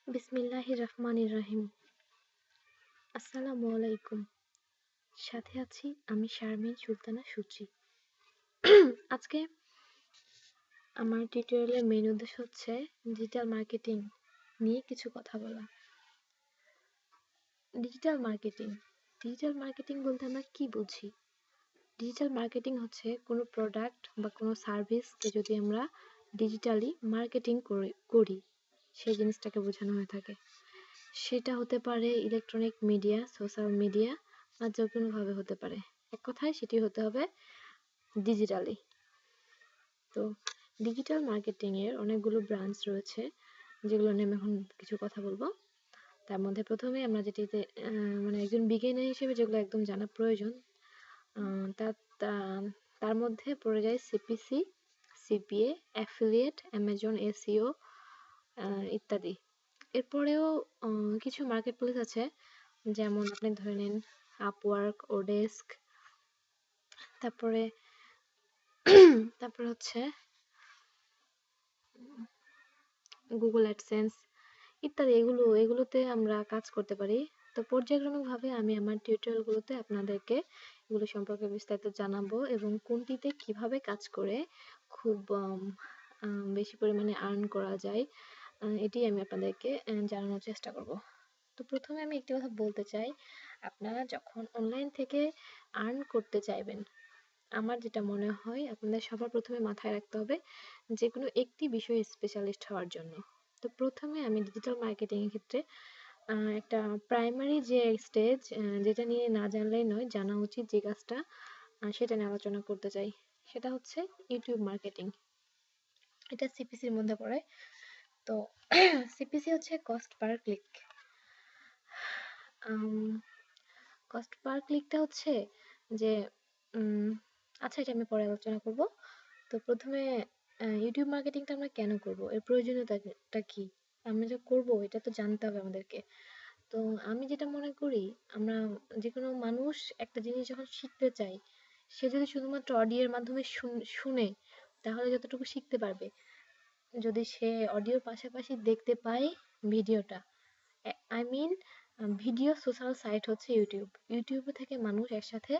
বিসমিল্লাহির রহমানির রহিম। আসসালামু আলাইকুম। সাথে আছি আমি শারমিন সুলতানা সূচি। আজকে আমার টিউটোরিয়ালের মেইন উদ্দেশ্য হচ্ছে ডিজিটাল মার্কেটিং নিয়ে কিছু কথা বলা। ডিজিটাল মার্কেটিং ডিজিটাল মার্কেটিং বলতে আমরা কি বুঝি? ডিজিটাল মার্কেটিং হচ্ছে কোনো প্রোডাক্ট বা কোনো সার্ভিসকে যদি আমরা ডিজিটালি মার্কেটিং করি সেই জিনিসটাকে বোঝানো হয়ে থাকে। সেটা হতে পারে ইলেকট্রনিক মিডিয়া, সোশ্যাল মিডিয়া বা যে কোনোভাবে হতে পারে। এক কথায় সেটি হতে হবে ডিজিটালি। তো ডিজিটাল মার্কেটিং এর অনেকগুলো ব্রাঞ্চ রয়েছে, যেগুলো নিয়ে আমি এখন কিছু কথা বলবো। তার মধ্যে প্রথমে আমরা যেটিতে মানে একজন বিগিনার হিসেবে যেগুলো একদম জানা প্রয়োজন, তার তার মধ্যে পড়ে যায় CPC, CPA, affiliate, Amazon SEO ইত্যাদি। এরপরেও কিছু মার্কেট প্লেস আছে, যেমন আপনি ধরে নিন আপওয়ার্ক, ওডেস্ক, তারপরে তারপরে হচ্ছে গুগল অ্যাডসেন্স ইত্যাদি। এগুলোতে আমরা কাজ করতে পারি। তো পর্যায়ক্রমিকভাবে আমি আমার টিউটোরিয়ালগুলোতে আপনাদেরকে এগুলো সম্পর্কে বিস্তারিত জানাবো এবং কোনটিতে কিভাবে কাজ করে খুব বেশি পরিমাণে আর্ন করা যায়, এটি আমি আপনাদেরকে জানানোর চেষ্টা করব। তো প্রথমে আমি একটি কথা বলতে চাই, আপনারা যখন অনলাইন থেকে আর্ন করতে চাইবেন, আমার যেটা মনে হয় আপনাদের সবার প্রথমে মাথায় রাখতে হবে যে কোনো একটি বিষয়ে স্পেশালিস্ট হওয়ার জন্য। তো প্রথমে আমি ডিজিটাল মার্কেটিং এর ক্ষেত্রে একটা প্রাইমারি যে স্টেজ, যেটা নিয়ে না জানলেই নয়, জানা উচিত যে কাজটা, সেটা নিয়ে আলোচনা করতে চাই। সেটা হচ্ছে ইউটিউব মার্কেটিং। এটা সিপিসির মধ্যে পড়ে। তো সিপিসি হচ্ছে cost per click. Cost per ক্লিকটা হচ্ছে যে আচ্ছা, এটা আমি পরে আলোচনা করব। তো প্রথমে ইউটিউব মার্কেটিংটা আমরা কেন করব, এর প্রয়োজনীয়তাটা কি, আমরা যে করব এটা তো জানতে হবে আমাদেরকে। তো আমি যেটা মনে করি, আমরা যে কোনো মানুষ একটা জিনিস যখন শিখতে চাই, সে যদি শুধুমাত্র অডিওর মাধ্যমে শুনে তাহলে যতটুকু শিখতে পারবে, যদি সে অডিওর পাশাপাশি দেখতে পায় ভিডিওটা, I mean video social site হচ্ছে ইউটিউব। ইউটিউব থেকে মানুষ একসাথে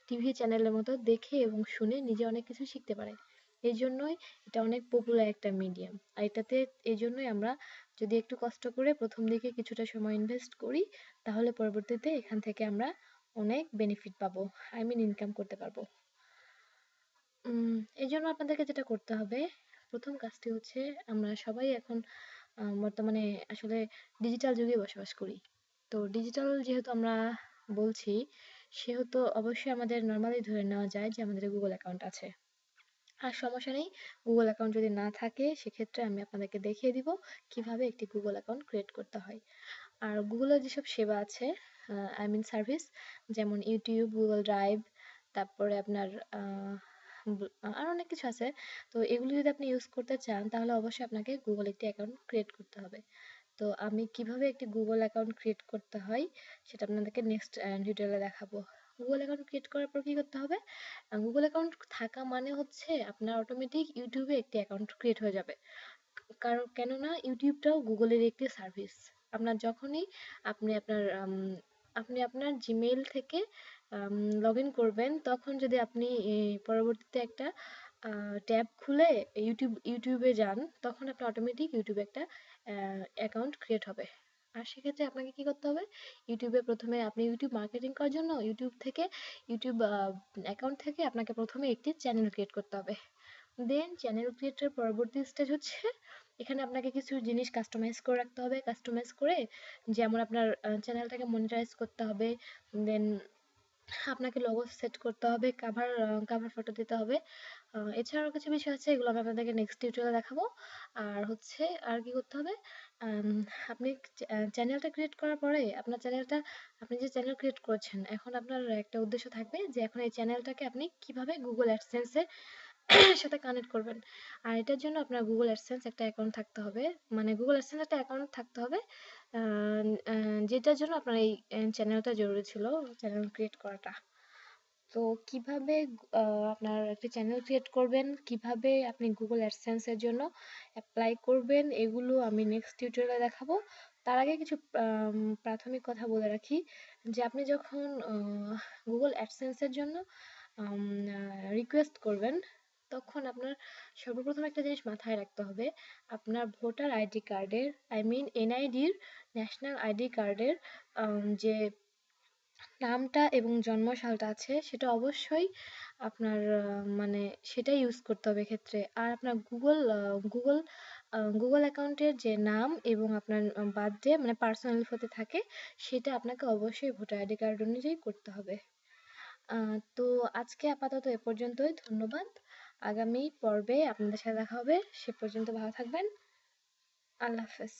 টিভি চ্যানেলের মতো দেখে এবং শুনে নিজে অনেক কিছু শিখতে পারে। এই জন্যই এটা অনেক পপুলার একটা মিডিয়াম। আর এটাতে এই জন্যই আমরা যদি একটু কষ্ট করে প্রথম দিকে কিছুটা সময় ইনভেস্ট করি, তাহলে পরবর্তীতে এখান থেকে আমরা অনেক বেনিফিট পাবো, আই মিন ইনকাম করতে পারবো। এই জন্য আপনাদেরকে যেটা করতে হবে, প্রথম কাজটি হচ্ছে, আমরা সবাই এখন বর্তমানে আসলে ডিজিটাল যুগে বসবাস করি। তো ডিজিটাল যেহেতু আমরা বলছি, সেহেতু অবশ্যই আমাদের নর্মালি ধরে নেওয়া যায় যে আমাদের গুগল অ্যাকাউন্ট আছে। আর সমস্যা নেই, গুগল অ্যাকাউন্ট যদি না থাকে সেক্ষেত্রে আমি আপনাদেরকে দেখিয়ে দিব কিভাবে একটি গুগল অ্যাকাউন্ট ক্রিয়েট করতে হয়। আর গুগলের যেসব সেবা আছে, আই মিন সার্ভিস, যেমন ইউটিউব, গুগল ড্রাইভ, তারপরে আপনার আর অনেক কিছু আছে। তো এগুলো যদি আপনি ইউজ করতে চান তাহলে অবশ্যই আপনাকে গুগল একটি অ্যাকাউন্ট ক্রিয়েট করতে হবে। তো আমি কিভাবে একটি গুগল অ্যাকাউন্ট ক্রিয়েট করতে হয় সেটা আপনাদেরকে নেক্সট টিউটোরিয়ালে দেখাবো। গুগল অ্যাকাউন্ট ক্রিয়েট করার পর কি করতে হবে? গুগল অ্যাকাউন্ট থাকা মানে হচ্ছে আপনার অটোমেটিক ইউটিউবে একটি অ্যাকাউন্ট ক্রিয়েট হয়ে যাবে। কারণ কেননা ইউটিউবটাও গুগলের একটি সার্ভিস। আপনার যখনই আপনি আপনার আপনি আপনার জিমেইল থেকে লগ ইন করবেন, তখন যদি আপনি পরবর্তীতে একটা ট্যাব খুলে ইউটিউবে যান, তখন আপনার অটোমেটিক ইউটিউবে একটা অ্যাকাউন্ট ক্রিয়েট হবে। আর সেক্ষেত্রে আপনাকে কি করতে হবে, ইউটিউবে প্রথমে আপনি ইউটিউব মার্কেটিং করার জন্য ইউটিউব অ্যাকাউন্ট থেকে আপনাকে প্রথমে একটি চ্যানেল ক্রিয়েট করতে হবে। দেন চ্যানেল ক্রিয়েটের পরবর্তী স্টেজ হচ্ছে, এখানে আপনাকে কিছু জিনিস কাস্টমাইজ করে রাখতে হবে। কাস্টমাইজ করে, যেমন আপনার চ্যানেলটাকে মনিটাইজ করতে হবে, দেন আপনাকে লোগো সেট করতে হবে, কাভার ফটো দিতে হবে। এছাড়াও কিছু বিষয় আছে, এগুলো আমি আপনাদেরকে নেক্সট টিউটোরিয়ালে দেখাবো। আর হচ্ছে আর কি করতে হবে, আম, আপনি চ্যানেলটা ক্রিয়েট করার পরে আপনি যে চ্যানেল ক্রিয়েট করেছেন, এখন আপনার একটা উদ্দেশ্য থাকবে যে এখন এই চ্যানেলটাকে আপনি কিভাবে গুগল অ্যাডসেন্সে সাথে কানেক্ট করবেন। আর এটার জন্য আপনার গুগল অ্যাডসেন্স একটা অ্যাকাউন্ট থাকতে হবে, মানে গুগল অ্যাডসেন্স একটা অ্যাকাউন্ট থাকতে হবে, যেটার জন্য আপনার এই চ্যানেলটা জরুরি ছিল, চ্যানেল ক্রিয়েট করাটা। তো কিভাবে আপনার একটা চ্যানেল ক্রিয়েট করবেন, কিভাবে আপনি গুগল অ্যাডসেন্স এর জন্য অ্যাপ্লাই করবেন, এগুলো আমি নেক্সট টিউটোরিয়ালে দেখাবো। তার আগে কিছু প্রাথমিক কথা বলে রাখি যে আপনি যখন গুগল অ্যাডসেন্সের জন্য রিকোয়েস্ট করবেন, তখন আপনার সর্বপ্রথম একটা জিনিস মাথায় রাখতে হবে, আপনার ভোটার আইডি কার্ডের, আই মিন এনআইডির, ন্যাশনাল আইডি কার্ডের যে নামটা এবং জন্ম সালটা আছে সেটা অবশ্যই আপনার মানে সেটা ইউজ করতে হবে এক্ষেত্রে। আর আপনার গুগল অ্যাকাউন্টের যে নাম এবং আপনার বার্থডে মানে পার্সোনাল ইনফোতে থাকে, সেটা আপনাকে অবশ্যই ভোটার আইডি কার্ড অনুযায়ী করতে হবে। তো আজকে আপাতত এ পর্যন্তই। ধন্যবাদ। আগামী পর্বে আপনাদের সাথে দেখা হবে। সে পর্যন্ত ভালো থাকবেন। আল্লাহ হাফেজ।